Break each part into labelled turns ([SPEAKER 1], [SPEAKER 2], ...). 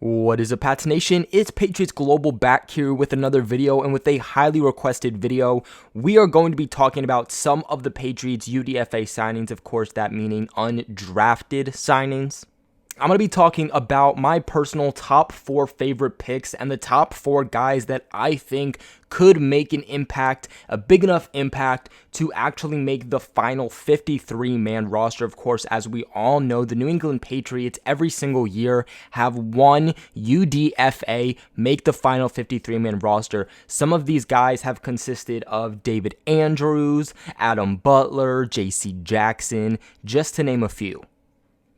[SPEAKER 1] What is up, Pats Nation? It's Patriots Global back here with another video, and with a highly requested video. We are going to be talking about some of the Patriots UDFA signings, of course, that meaning undrafted signings. I'm going to be talking about my personal top 4 favorite picks and the top 4 guys that I think could make an impact, a big enough impact to actually make the final 53-man roster. Of course, as we all know, the New England Patriots every single year have one UDFA make the final 53-man roster. Some of these guys have consisted of David Andrews, Adam Butler, J.C. Jackson, just to name a few.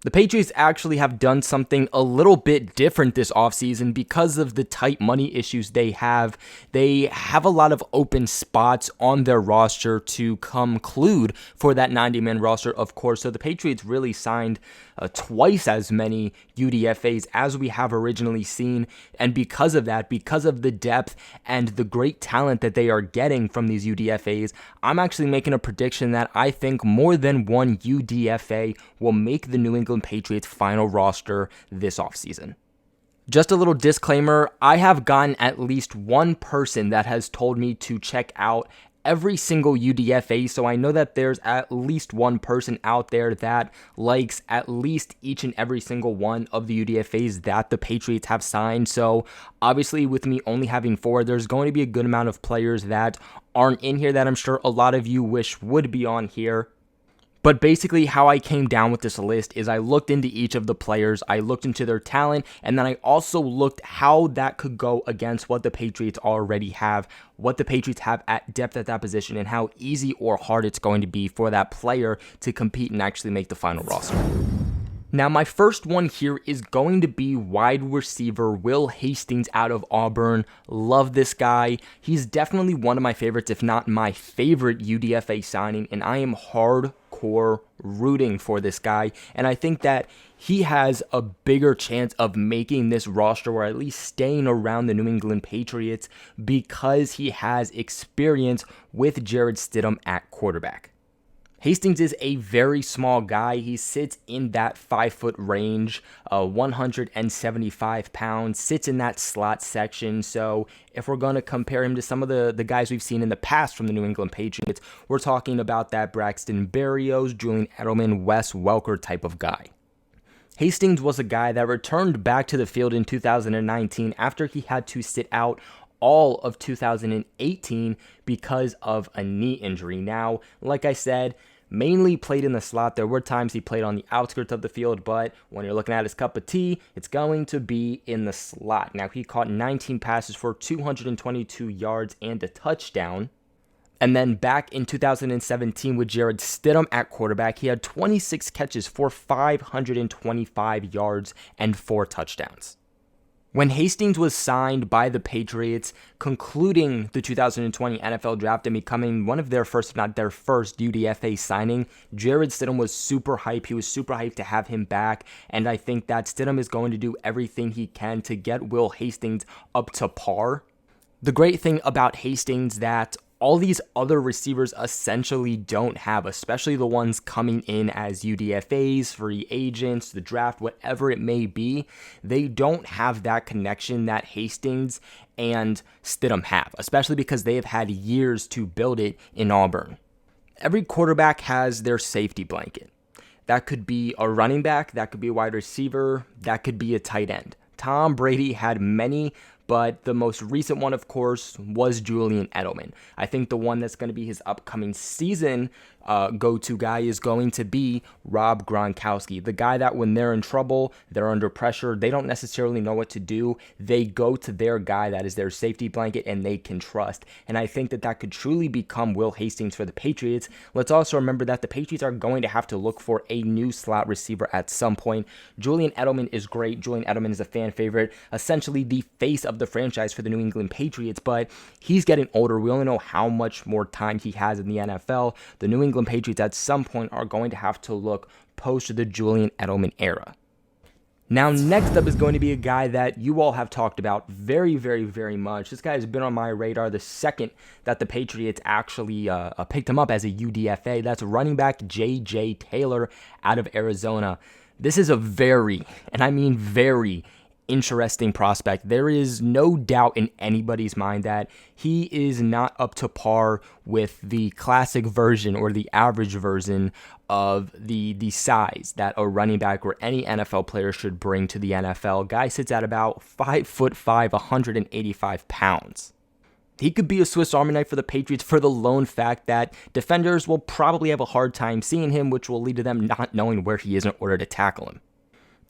[SPEAKER 1] The Patriots actually have done something a little bit different this offseason because of the tight money issues they have. They have a lot of open spots on their roster to conclude for that 90-man roster, of course. So the Patriots really signed twice as many UDFAs as we have originally seen. And because of that, because of the depth and the great talent that they are getting from these UDFAs, I'm actually making a prediction that I think more than one UDFA will make the New England Patriots final roster this offseason. Just a little disclaimer, I have gotten at least one person that has told me to check out every single UDFA, so I know that there's at least one person out there that likes at least each and every single one of the UDFAs that the Patriots have signed. So obviously with me only having 4, there's going to be a good amount of players that aren't in here that I'm sure a lot of you wish would be on here. But basically how I came down with this list is I looked into each of the players, I looked into their talent, and then I also looked how that could go against what the Patriots already have, what the Patriots have at depth at that position, and how easy or hard it's going to be for that player to compete and actually make the final roster. Now, my first one here is going to be wide receiver Will Hastings out of Auburn. Love this guy. He's definitely one of my favorites, if not my favorite UDFA signing, and I am hardcore rooting for this guy. And I think that he has a bigger chance of making this roster or at least staying around the New England Patriots because he has experience with Jarrett Stidham at quarterback. Hastings is a very small guy. He sits in that 5-foot range, 175 pounds, sits in that slot section. So if we're going to compare him to some of the guys we've seen in the past from the New England Patriots, we're talking about that Braxton Berrios, Julian Edelman, Wes Welker type of guy. Hastings was a guy that returned back to the field in 2019 after he had to sit out all of 2018 because of a knee injury. Now, like I said, mainly played in the slot. There were times he played on the outskirts of the field, but when you're looking at his cup of tea, it's going to be in the slot. Now, he caught 19 passes for 222 yards and a touchdown. And then back in 2017 with Jarrett Stidham at quarterback, he had 26 catches for 525 yards and 4 touchdowns. When Hastings was signed by the Patriots, concluding the 2020 NFL Draft and becoming one of their first, if not their first, UDFA signing, Jarrett Stidham was super hyped. He was super hyped to have him back, and I think that Stidham is going to do everything he can to get Will Hastings up to par. The great thing about Hastings that all these other receivers essentially don't have, especially the ones coming in as UDFAs, free agents, the draft, whatever it may be, they don't have that connection that Hastings and Stidham have, especially because they have had years to build it in Auburn. Every quarterback has their safety blanket. That could be a running back, that could be a wide receiver, that could be a tight end. Tom Brady had many, but the most recent one, of course, was Julian Edelman. I think the one that's going to be his upcoming season go-to guy is going to be Rob Gronkowski, the guy that when they're in trouble, they're under pressure, they don't necessarily know what to do, they go to their guy that is their safety blanket and they can trust. And I think that that could truly become Will Hastings for the Patriots. Let's also remember that the Patriots are going to have to look for a new slot receiver at some point. Julian Edelman is great. Julian Edelman is a fan favorite, essentially the face of the franchise for the New England Patriots, but he's getting older. We only know how much more time he has in the NFL. The New England Patriots at some point are going to have to look post the Julian Edelman era. Now, next up is going to be a guy that you all have talked about very, very, very much. This guy has been on my radar the second that the Patriots actually picked him up as a UDFA. That's running back J.J. Taylor out of Arizona. This is a very, and I mean very, interesting prospect. There is no doubt in anybody's mind that he is not up to par with the classic version or the average version of the size that a running back or any NFL player should bring to the NFL. Guy sits at about 5'5", 185 pounds. He could be a Swiss Army knife for the Patriots for the lone fact that defenders will probably have a hard time seeing him, which will lead to them not knowing where he is in order to tackle him.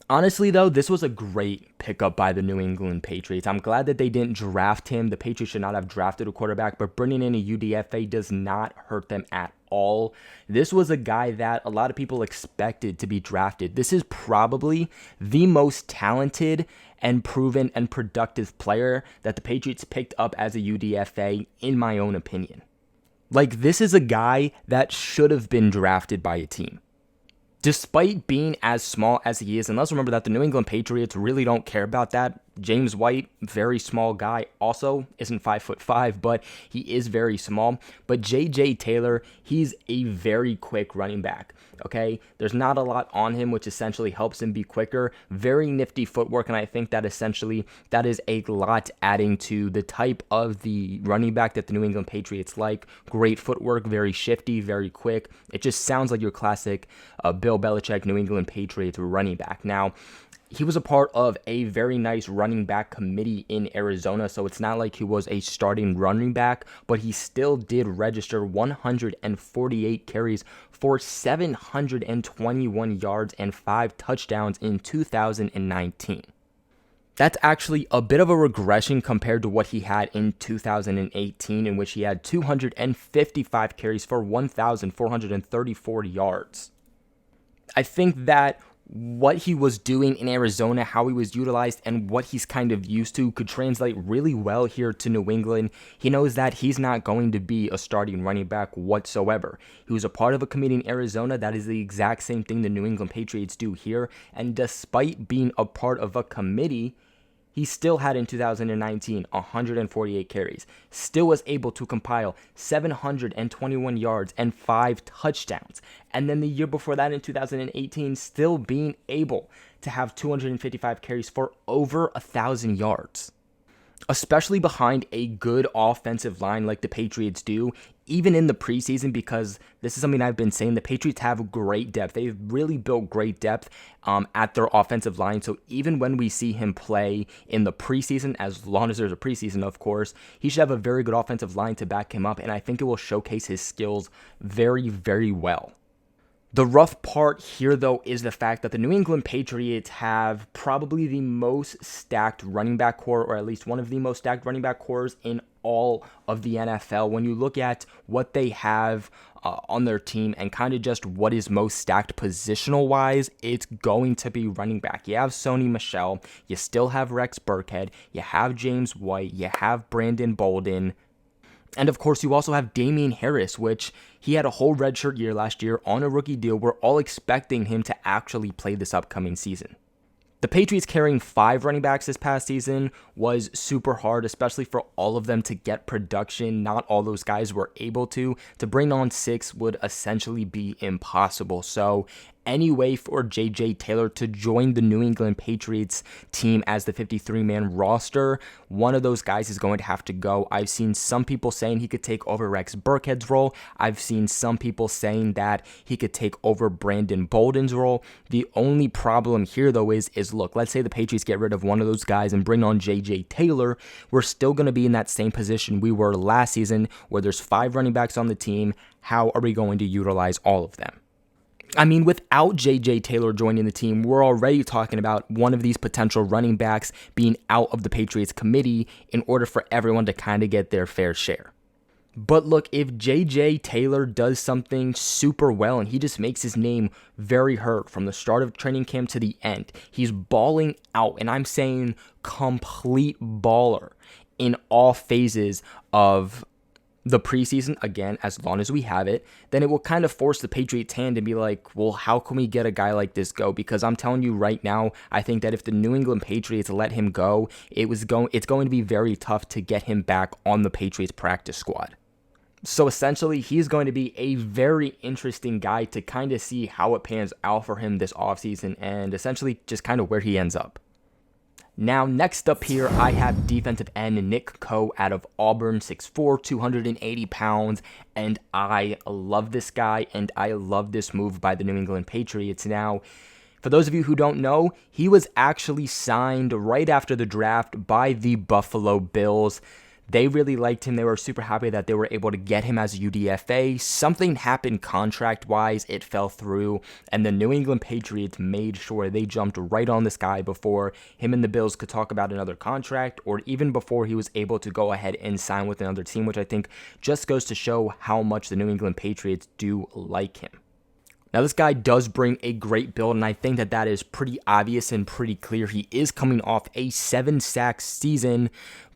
[SPEAKER 1] Honestly, though, this was a great pickup by the New England Patriots. I'm glad that they didn't draft him. The Patriots should not have drafted a quarterback, but bringing in a UDFA does not hurt them at all. This was a guy that a lot of people expected to be drafted. This is probably the most talented and proven and productive player that the Patriots picked up as a UDFA, in my own opinion. Like, this is a guy that should have been drafted by a team. Despite being as small as he is, and let's remember that the New England Patriots really don't care about that. James White, very small guy, also isn't 5'5", but he is very small. But J.J. Taylor, he's a very quick running back, okay? There's not a lot on him, which essentially helps him be quicker. Very nifty footwork, and I think that essentially that is a lot adding to the type of the running back that the New England Patriots like. Great footwork, very shifty, very quick. It just sounds like your classic Bill Belichick New England Patriots running back. Now, he was a part of a very nice running back committee in Arizona, so it's not like he was a starting running back, but he still did register 148 carries for 721 yards and 5 touchdowns in 2019. That's actually a bit of a regression compared to what he had in 2018, in which he had 255 carries for 1,434 yards. I think that what he was doing in Arizona, how he was utilized, and what he's kind of used to could translate really well here to New England. He knows that he's not going to be a starting running back whatsoever. He was a part of a committee in Arizona. That is the exact same thing the New England Patriots do here. And despite being a part of a committee, he still had in 2019 148 carries, still was able to compile 721 yards and 5 touchdowns. And then the year before that in 2018, still being able to have 255 carries for over 1,000 yards. Especially behind a good offensive line like the Patriots do, even in the preseason, because this is something I've been saying, the Patriots have great depth. They've really built great depth at their offensive line. So even when we see him play in the preseason, as long as there's a preseason, of course, he should have a very good offensive line to back him up. And I think it will showcase his skills very, very well. The rough part here, though, is the fact that the New England Patriots have probably the most stacked running back core, or at least one of the most stacked running back cores in all of the NFL. When you look at what they have on their team and kind of just what is most stacked positional-wise, it's going to be running back. You have Sony Michel, you still have Rex Burkhead, you have James White, you have Brandon Bolden, and of course, you also have Damian Harris, which he had a whole redshirt year last year on a rookie deal. We're all expecting him to actually play this upcoming season. The Patriots carrying 5 running backs this past season was super hard, especially for all of them to get production. Not all those guys were able to. To bring on 6 would essentially be impossible. So any way for J.J. Taylor to join the New England Patriots team as the 53-man roster, one of those guys is going to have to go. I've seen some people saying he could take over Rex Burkhead's role. I've seen some people saying that he could take over Brandon Bolden's role. The only problem here, though, is look, let's say the Patriots get rid of one of those guys and bring on J.J. Taylor. We're still going to be in that same position we were last season, where there's 5 running backs on the team. How are we going to utilize all of them? I mean, without J.J. Taylor joining the team, we're already talking about one of these potential running backs being out of the Patriots committee in order for everyone to kind of get their fair share. But look, if J.J. Taylor does something super well and he just makes his name very heard from the start of training camp to the end, he's balling out, and I'm saying complete baller in all phases of the preseason, again, as long as we have it, then it will kind of force the Patriots' hand to be like, well, how can we get a guy like this go? Because I'm telling you right now, I think that if the New England Patriots let him go, it's going to be very tough to get him back on the Patriots practice squad. So essentially, he's going to be a very interesting guy to kind of see how it pans out for him this offseason and essentially just kind of where he ends up. Now, next up here, I have defensive end Nick Coe out of Auburn, 6'4", 280 pounds, and I love this guy, and I love this move by the New England Patriots. Now, for those of you who don't know, he was actually signed right after the draft by the Buffalo Bills. They really liked him. They were super happy that they were able to get him as a UDFA. Something happened contract-wise. It fell through, and the New England Patriots made sure they jumped right on this guy before him and the Bills could talk about another contract, or even before he was able to go ahead and sign with another team, which I think just goes to show how much the New England Patriots do like him. Now, this guy does bring a great build, and I think that that is pretty obvious and pretty clear. He is coming off a 7-sack season,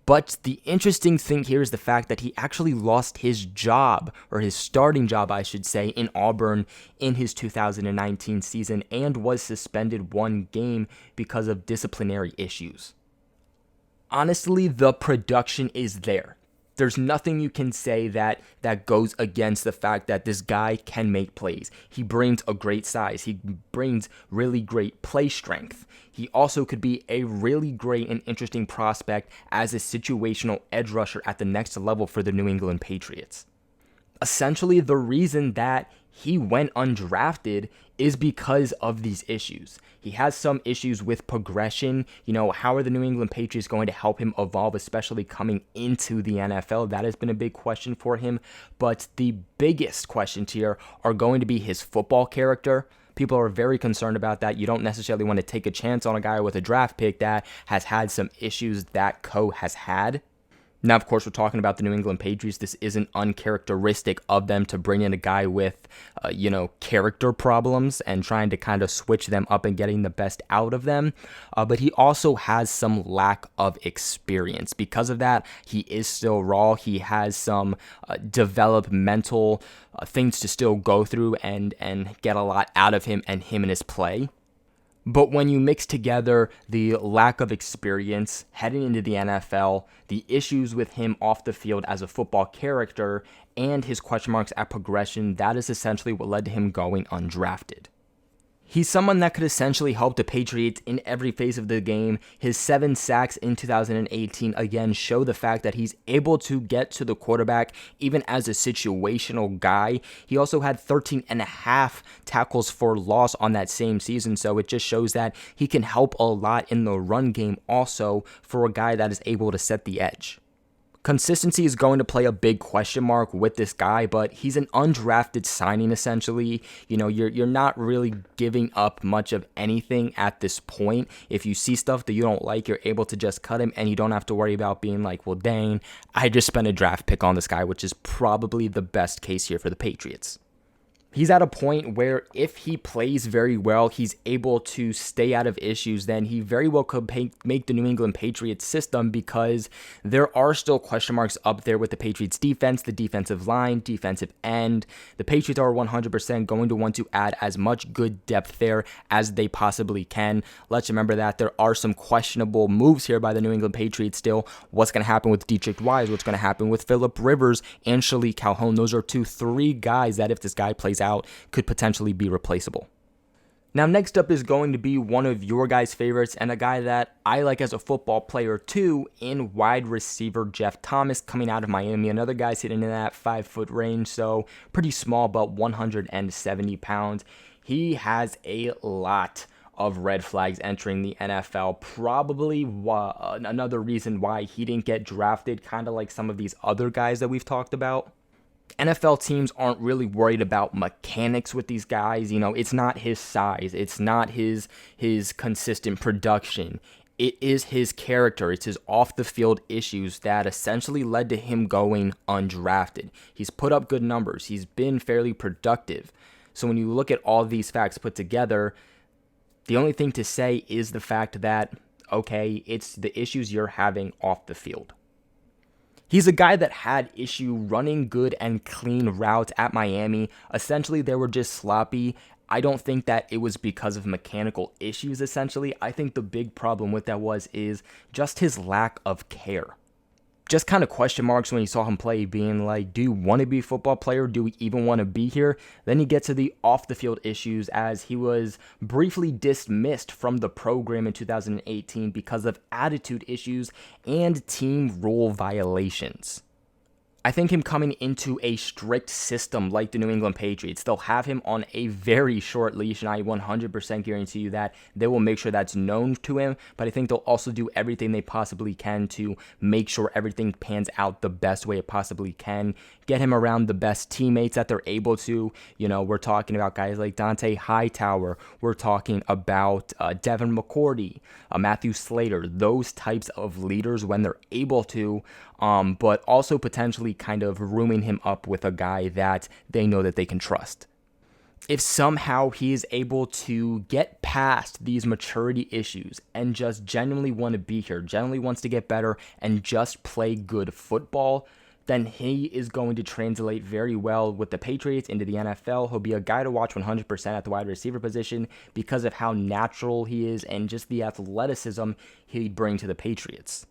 [SPEAKER 1] but the interesting thing here is the fact that he actually lost his job, or his starting job, I should say, in Auburn in his 2019 season and was suspended one game because of disciplinary issues. Honestly, the production is there. There's nothing you can say that goes against the fact that this guy can make plays. He brings a great size. He brings really great play strength. He also could be a really great and interesting prospect as a situational edge rusher at the next level for the New England Patriots. Essentially, the reason that he went undrafted is because of these issues. He has some issues with progression. How are the New England Patriots going to help him evolve, especially coming into the NFL? That has been a big question for him. But the biggest questions here are going to be his football character. People are very concerned about that. You don't necessarily want to take a chance on a guy with a draft pick that has had some issues that Coe has had. Now, of course, we're talking about the New England Patriots. This isn't uncharacteristic of them to bring in a guy with, character problems and trying to kind of switch them up and getting the best out of them. But he also has some lack of experience. Because of that, he is still raw. He has some developmental things to still go through and get a lot out of him and his play. But when you mix together the lack of experience heading into the NFL, the issues with him off the field as a football character, and his question marks at progression, that is essentially what led to him going undrafted. He's someone that could essentially help the Patriots in every phase of the game. His 7 sacks in 2018 again show the fact that he's able to get to the quarterback even as a situational guy. He also had 13.5 tackles for loss on that same season, so it just shows that he can help a lot in the run game also for a guy that is able to set the edge. Consistency is going to play a big question mark with this guy, but he's an undrafted signing essentially. You're not really giving up much of anything at this point. If you see stuff that you don't like, you're able to just cut him, and you don't have to worry about being like, well, dang, I just spent a draft pick on this guy, which is probably the best case here for the Patriots. He's at a point where if he plays very well, he's able to stay out of issues, then he very well could make the New England Patriots system, because there are still question marks up there with the Patriots defense, the defensive line, defensive end. The Patriots are 100% going to want to add as much good depth there as they possibly can. Let's remember that there are some questionable moves here by the New England Patriots still. What's going to happen with Dietrich Wise? What's going to happen with Phillip Rivers and Shalik Calhoun? Those are 3 guys that if this guy plays out could potentially be replaceable. Now, next up is going to be one of your guys' favorites and a guy that I like as a football player too, in wide receiver Jeff Thomas coming out of Miami. Another guy sitting in that 5-foot range, so pretty small, but 170 pounds. He has a lot of red flags entering the NFL. Probably another reason why he didn't get drafted, kind of like some of these other guys that we've talked about. NFL teams aren't really worried about mechanics with these guys. It's not his size. It's not his consistent production. It is his character. It's his off-the-field issues that essentially led to him going undrafted. He's put up good numbers. He's been fairly productive. So when you look at all these facts put together, the only thing to say is the fact that, okay, it's the issues you're having off the field. He's a guy that had issue running good and clean routes at Miami. Essentially, they were just sloppy. I don't think that it was because of mechanical issues, essentially. I think the big problem with that is just his lack of care. just kind of question marks when you saw him play, being like, do you want to be a football player? Do we even want to be here? Then you get to the off the field issues, as he was briefly dismissed from the program in 2018 because of attitude issues and team rule violations. I think him coming into a strict system like the New England Patriots, they'll have him on a very short leash, and I 100% guarantee you that they will make sure that's known to him, but I think they'll also do everything they possibly can to make sure everything pans out the best way it possibly can, get him around the best teammates that they're able to. You know, we're talking about guys like Dante Hightower, we're talking about Devin McCourty, Matthew Slater, those types of leaders when they're able to, but also potentially kind of rooming him up with a guy that they know that they can trust. If somehow he is able to get past these maturity issues and just genuinely want to be here, genuinely wants to get better and just play good football, then he is going to translate very well with the Patriots into the NFL. He'll be a guy to watch 100% at the wide receiver position because of how natural he is and just the athleticism he'd bring to the Patriots.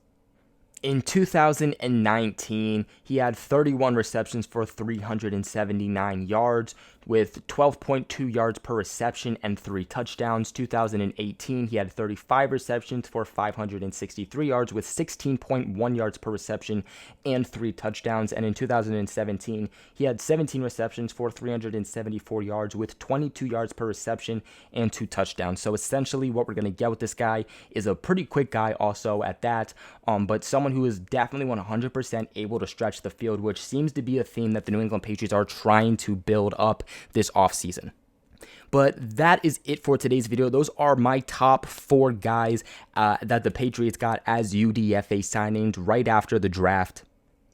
[SPEAKER 1] In 2019, he had 31 receptions for 379 yards with 12.2 yards per reception and 3 touchdowns. 2018, he had 35 receptions for 563 yards with 16.1 yards per reception and 3 touchdowns. And in 2017, he had 17 receptions for 374 yards with 22 yards per reception and 2 touchdowns. So essentially what we're going to get with this guy is a pretty quick guy also at that, but someone who is definitely 100% able to stretch the field, which seems to be a theme that the New England Patriots are trying to build up this offseason. But that is it for today's video. Those are my top 4 guys that the Patriots got as UDFA signings right after the draft.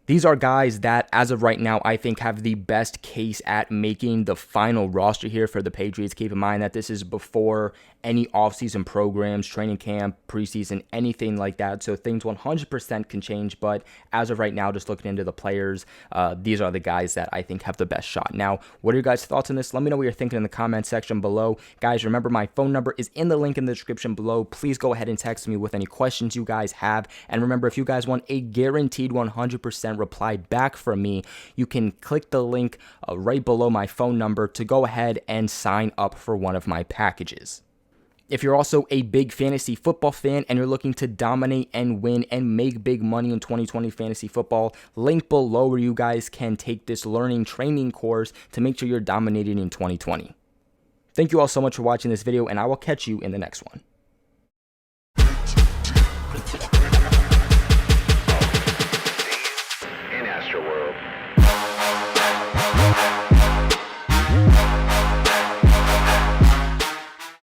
[SPEAKER 1] These are guys that, as of right now, I think have the best case at making the final roster here for the Patriots. Keep in mind that this is before any offseason programs, training camp, preseason, anything like that. So things 100% can change. But as of right now, just looking into the players, these are the guys that I think have the best shot. Now, what are your guys' thoughts on this? Let me know what you're thinking in the comment section below. Guys, remember my phone number is in the link in the description below. Please go ahead and text me with any questions you guys have. And remember, if you guys want a guaranteed 100% reply back from me, you can click the link right below my phone number to go ahead and sign up for one of my packages. If you're also a big fantasy football fan and you're looking to dominate and win and make big money in 2020 fantasy football, link below where you guys can take this learning training course to make sure you're dominating in 2020. Thank you all so much for watching this video, and I will catch you in the next one.